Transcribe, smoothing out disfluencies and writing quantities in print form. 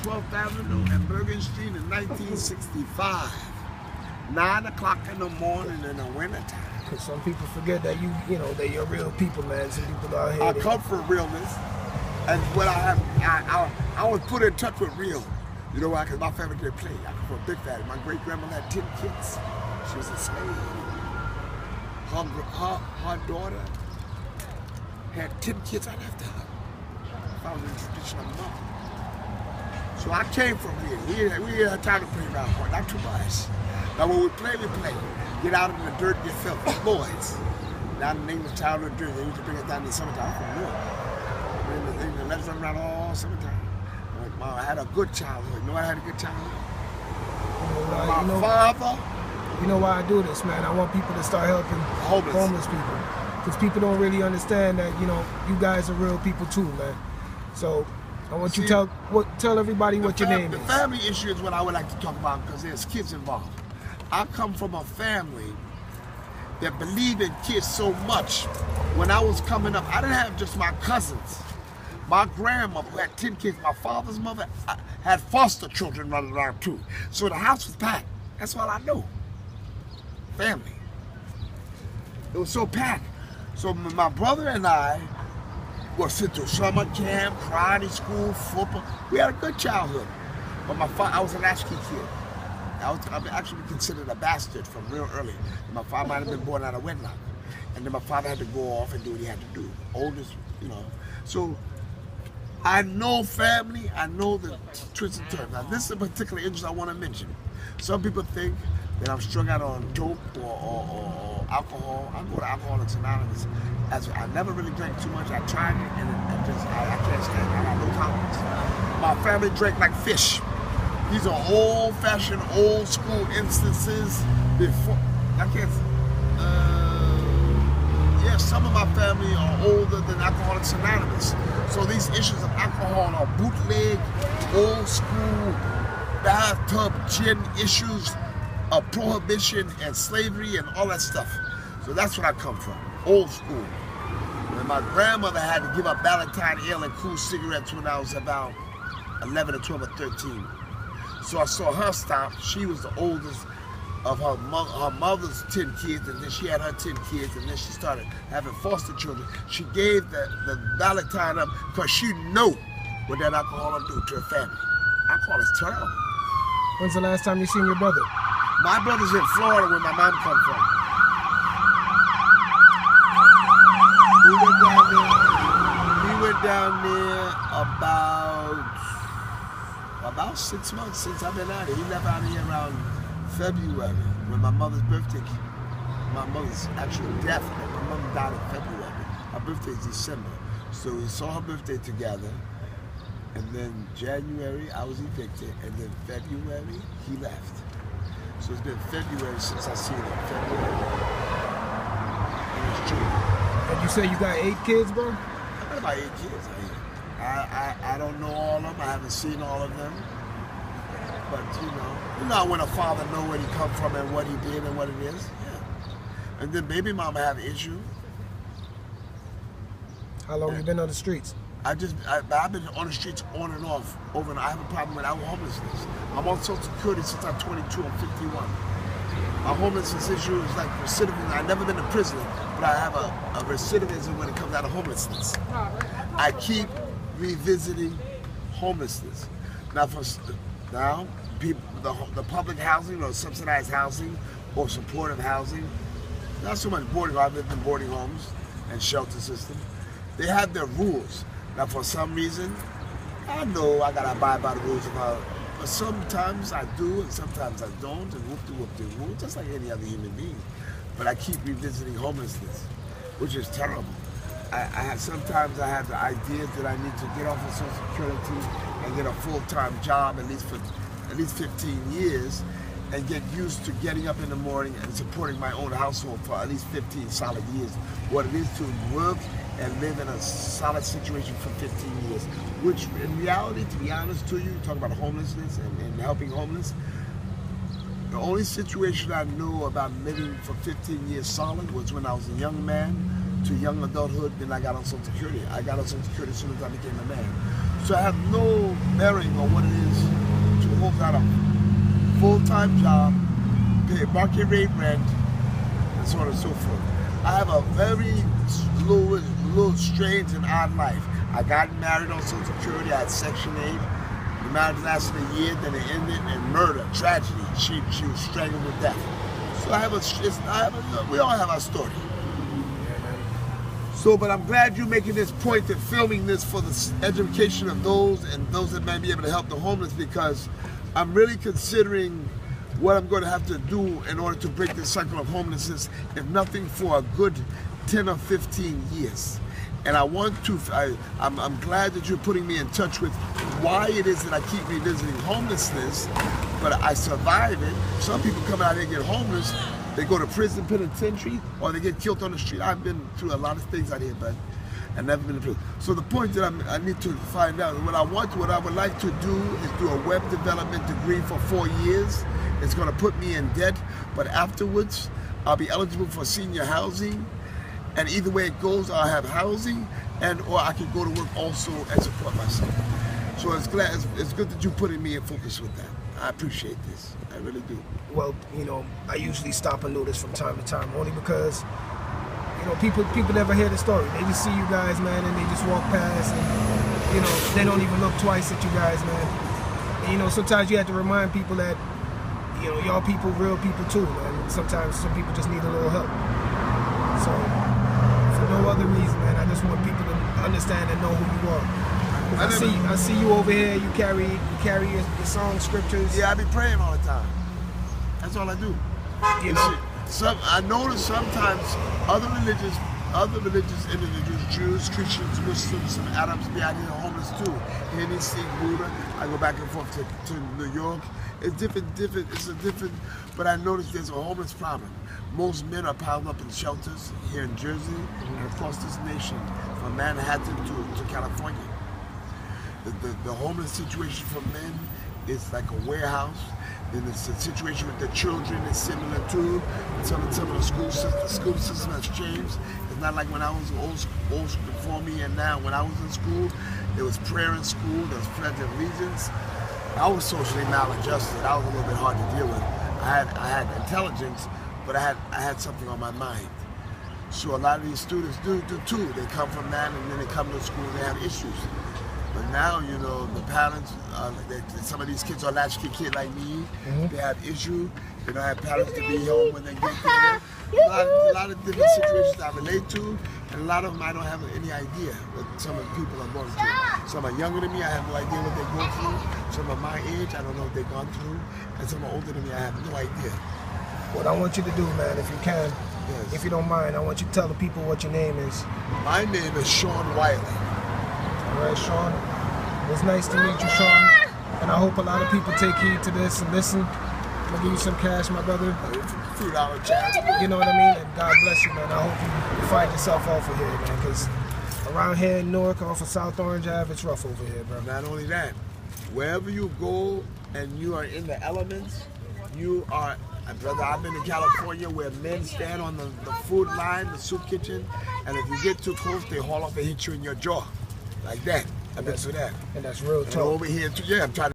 12th Avenue and Bergen Street in 1965. 9 o'clock in the morning in the wintertime. Because some people forget that you know, that you're real people, man. Some people out here. I come from realness, and what I was put in touch with real. You know why? Because my family didn't play. I come from a big family. My great grandmother had 10 kids. She was a slave. Her daughter had 10 kids right after her. I was in the tradition of mom. So I came from here. We had time to play around, but not too much. Now when we play, get out in the dirt and get filthy. Boys. Down in English town of dirt. They used to bring us down in the summertime. I'm from Newark. They let us run around all summertime. Like, Mom, I had a good childhood. You know I had a good childhood? My father. You know why I do this, man? I want people to start helping homeless people. Because people don't really understand that, you know, you guys are real people too, man. So I want you to tell everybody what your name is. The family issue is what I would like to talk about because there's kids involved. I come from a family that believed in kids so much. When I was coming up, I didn't have just my cousins. My grandmother who had 10 kids, my father's mother had foster children running around too. So the house was packed. That's all I know. Family. It was so packed. So my brother and I were sent to summer camp, karate school, football. We had a good childhood. But I was a latchkey kid. I'm actually considered a bastard from real early. My father might have been born out of wedlock. And then my father had to go off and do what he had to do. Oldest, you know. So I know family, I know the twists and turns. Now this is a particular interest I want to mention. Some people think that I'm strung out on dope or alcohol. I go to Alcoholics Anonymous. I never really drank too much. I tried it and I can't stand it. I got no tolerance. My family drank like fish. These are old-fashioned, old-school instances before. I can't. Yeah, some of my family are older than Alcoholics Anonymous. So these issues of alcohol are bootleg, old-school, bathtub gin issues of prohibition and slavery and all that stuff. So that's where I come from, old school. And my grandmother had to give up Valentine ale and cool cigarettes when I was about 11 or 12 or 13. So I saw her stop. She was the oldest of her mother's 10 kids, and then she had her 10 kids, and then she started having foster children. She gave the Valentine up because she knew what that alcohol would do to her family. Alcohol is terrible. When's the last time you seen your brother? My brother's in Florida where my mom come from. We went down there about 6 months since I've been out here. He left out here around February when my mother's birthday came. My mother's actual death. My mother died in February. Her birthday is December. So we saw her birthday together. And then January I was evicted. And then February he left. So it's been February since I seen him. February. And it's true. And you say you got 8 kids, bro? I got about 8 kids. I don't know all of them. I haven't seen all of them. But you know when a father know where he come from and what he did and what it is. Yeah. And then baby mama have an issue. How long you been on the streets? I've been on the streets on and off, over and I have a problem with homelessness. I'm on Social Security since I'm 22, I'm 51. My homelessness issue is like recidivism. I've never been to prison, but I have a recidivism when it comes out of homelessness. I keep revisiting homelessness. Now, people, the public housing or subsidized housing or supportive housing, not so much boarding. I've lived in boarding homes and shelter system. They have their rules. Now, for some reason, I know I gotta abide by the rules of how, but sometimes I do and sometimes I don't, and whoop-de-whoop-de-whoop, just like any other human being. But I keep revisiting homelessness, which is terrible. Sometimes I have the idea that I need to get off of Social Security and get a full-time job at least for at least 15 years and get used to getting up in the morning and supporting my own household for at least 15 solid years. What it is to work and live in a solid situation for 15 years, which in reality, to be honest to you, talk about homelessness and helping homeless, the only situation I know about living for 15 years solid was when I was a young man to young adulthood, then I got on Social Security. I got on Social Security as soon as I became a man. So I have no bearing on what it is to hold out a full-time job, pay market rate rent, and so on and so forth. I have a very little strange and odd life. I got married on Social Security. I had Section 8. The marriage lasted a year, then it ended in murder, tragedy. She was strangled to death. So we all have our story. So, but I'm glad you're making this point and filming this for the education of those and those that may be able to help the homeless, because I'm really considering what I'm going to have to do in order to break the cycle of homelessness, if nothing for a good 10 or 15 years. And I want to, I'm glad that you're putting me in touch with why it is that I keep revisiting homelessness, but I survive it. Some people come out here and get homeless, they go to prison, penitentiary, or they get killed on the street. I've been through a lot of things out here, but I've never been to prison. So the point that I need to find out, what I would like to do is do a web development degree for 4 years. It's gonna put me in debt, but afterwards, I'll be eligible for senior housing. And either way it goes, I'll have housing, or I can go to work also and support myself. So it's good that you're putting me in focus with that. I appreciate this. I really do. Well, you know, I usually stop and notice from time to time, only because, you know, people never hear the story. They just see you guys, man, and they just walk past, and, you know, they don't even look twice at you guys, man. And, you know, sometimes you have to remind people that, you know, y'all people, real people too, man. Sometimes some people just need a little help. So, for no other reason, man, I just want people to understand and know who you are. I see you over here. You carry your song scriptures. Yeah, I be praying all the time. That's all I do. You know, I notice sometimes other religious individuals, Jews, Christians, Muslims, some Arabs be out here homeless too. Hindi, Sikh, Buddha. I go back and forth to New York. It's different. But I notice there's a homeless problem. Most men are piled up in shelters here in Jersey and across this nation, from Manhattan to California. The homeless situation for men is like a warehouse. And the situation with the children is similar too. Some of the school system has changed. It's not like when I was old before me and now. When I was in school, there was prayer in school, there was pledge of allegiance. I was socially maladjusted. I was a little bit hard to deal with. I had intelligence, but I had something on my mind. So a lot of these students do too. They come from that, and then they come to school and they have issues. But now, you know, the parents, some of these kids are latchkey kid like me. They have issues. They don't have parents to be home when they get there. A lot of different situations I relate to, and a lot of them I don't have any idea what some of the people are going through. Some are younger than me, I have no idea what they're going through. Some are my age, I don't know what they've gone through. And some are older than me, I have no idea. What I want you to do, man, if you can, if you don't mind, I want you to tell the people what your name is. My name is Sean Wiley. All right, Sean. It was nice to meet you, Sean. And I hope a lot of people take heed to this and listen. I'm gonna give you some cash, my brother. $2 charge. You know what I mean? And God bless you, man. I hope you find yourself off of here, man, because around here in Newark, off of South Orange Ave, it's rough over here, bro. Not only that, wherever you go and you are in the elements, you are, brother, I've been in California where men stand on the food line, the soup kitchen, and if you get too close, they haul off and hit you in your jaw. Like that. I've been through that. And that's real talk. Over here, too, yeah, I'm trying to